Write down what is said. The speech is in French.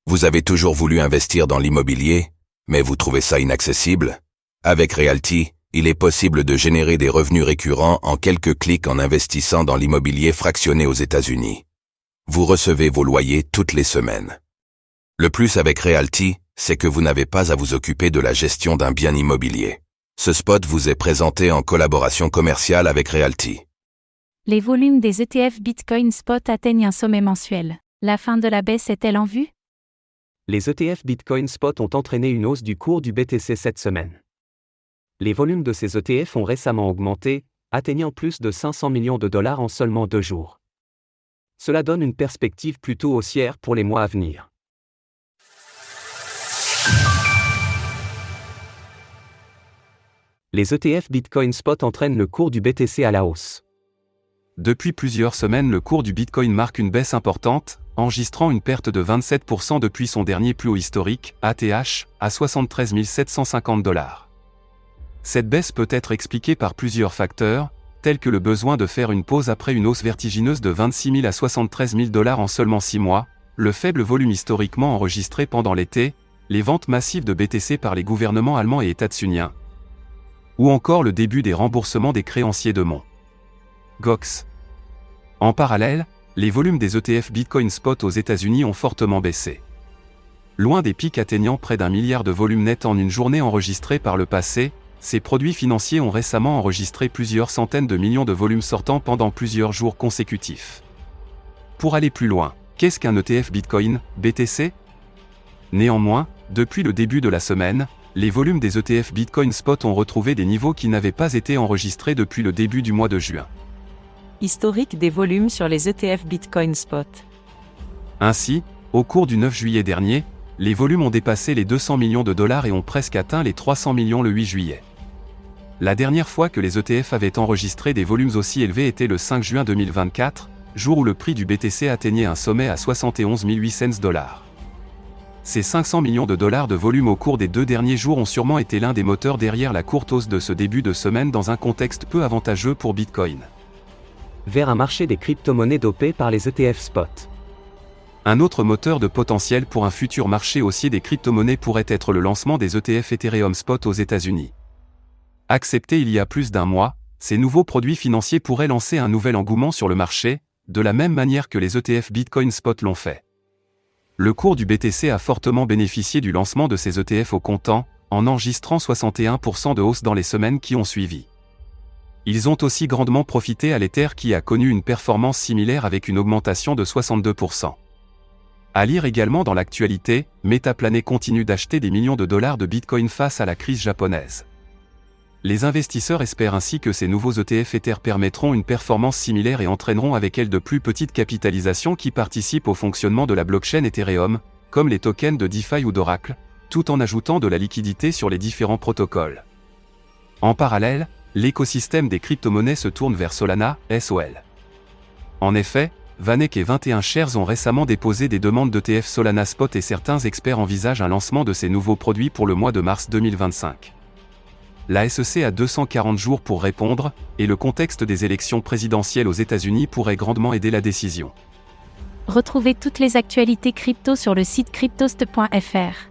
Vous avez toujours voulu investir dans l'immobilier, mais vous trouvez ça inaccessible? Avec Realty, il est possible de générer des revenus récurrents en quelques clics en investissant dans l'immobilier fractionné aux États-Unis. Vous recevez vos loyers toutes les semaines. Le plus avec Realty, c'est que vous n'avez pas à vous occuper de la gestion d'un bien immobilier. Ce spot vous est présenté en collaboration commerciale avec Realty. Les volumes des ETF Bitcoin Spot atteignent un sommet mensuel. La fin de la baisse est-elle en vue? Les ETF Bitcoin Spot ont entraîné une hausse du cours du BTC cette semaine. Les volumes de ces ETF ont récemment augmenté, atteignant plus de 500 millions de dollars en seulement 2 jours. Cela donne une perspective plutôt haussière pour les mois à venir. Les ETF Bitcoin Spot entraînent le cours du BTC à la hausse. Depuis plusieurs semaines, le cours du Bitcoin marque une baisse importante, enregistrant une perte de 27% depuis son dernier plus haut historique, ATH, à 73 750 $. Cette baisse peut être expliquée par plusieurs facteurs, tels que le besoin de faire une pause après une hausse vertigineuse de 26 000 à 73 000 $ en seulement 6 mois, le faible volume historiquement enregistré pendant l'été, les ventes massives de BTC par les gouvernements allemands et états-uniens, ou encore le début des remboursements des créanciers de Mt. Gox. En parallèle, les volumes des ETF Bitcoin Spot aux États-Unis ont fortement baissé. Loin des pics atteignant près d'1 milliard de volume net en une journée enregistrée par le passé, ces produits financiers ont récemment enregistré plusieurs centaines de millions de volumes sortant pendant plusieurs jours consécutifs. Pour aller plus loin, qu'est-ce qu'un ETF Bitcoin, BTC? Néanmoins, depuis le début de la semaine, les volumes des ETF Bitcoin Spot ont retrouvé des niveaux qui n'avaient pas été enregistrés depuis le début du mois de juin. Historique des volumes sur les ETF Bitcoin Spot. Ainsi, au cours du 9 juillet dernier, les volumes ont dépassé les 200 millions de dollars et ont presque atteint les 300 millions le 8 juillet. La dernière fois que les ETF avaient enregistré des volumes aussi élevés était le 5 juin 2024, jour où le prix du BTC atteignait un sommet à 71 800 $. Ces 500 millions de dollars de volume au cours des 2 derniers jours ont sûrement été l'un des moteurs derrière la courte hausse de ce début de semaine dans un contexte peu avantageux pour Bitcoin. Vers un marché des crypto-monnaies dopé par les ETF Spot. Un autre moteur de potentiel pour un futur marché haussier des crypto-monnaies pourrait être le lancement des ETF Ethereum Spot aux États-Unis. Acceptés il y a plus d'1 mois, ces nouveaux produits financiers pourraient lancer un nouvel engouement sur le marché, de la même manière que les ETF Bitcoin Spot l'ont fait. Le cours du BTC a fortement bénéficié du lancement de ces ETF au comptant, en enregistrant 61% de hausse dans les semaines qui ont suivi. Ils ont aussi grandement profité à l'Ether qui a connu une performance similaire avec une augmentation de 62%. À lire également dans l'actualité, Metaplanet continue d'acheter des millions de dollars de Bitcoin face à la crise japonaise. Les investisseurs espèrent ainsi que ces nouveaux ETF Ether permettront une performance similaire et entraîneront avec elles de plus petites capitalisations qui participent au fonctionnement de la blockchain Ethereum, comme les tokens de DeFi ou d'Oracle, tout en ajoutant de la liquidité sur les différents protocoles. En parallèle, l'écosystème des crypto-monnaies se tourne vers Solana, SOL. En effet, Vanek et 21 Shares ont récemment déposé des demandes d'ETF Solana Spot et certains experts envisagent un lancement de ces nouveaux produits pour le mois de mars 2025. La SEC a 240 jours pour répondre, et le contexte des élections présidentielles aux États-Unis pourrait grandement aider la décision. Retrouvez toutes les actualités crypto sur le site cryptost.fr.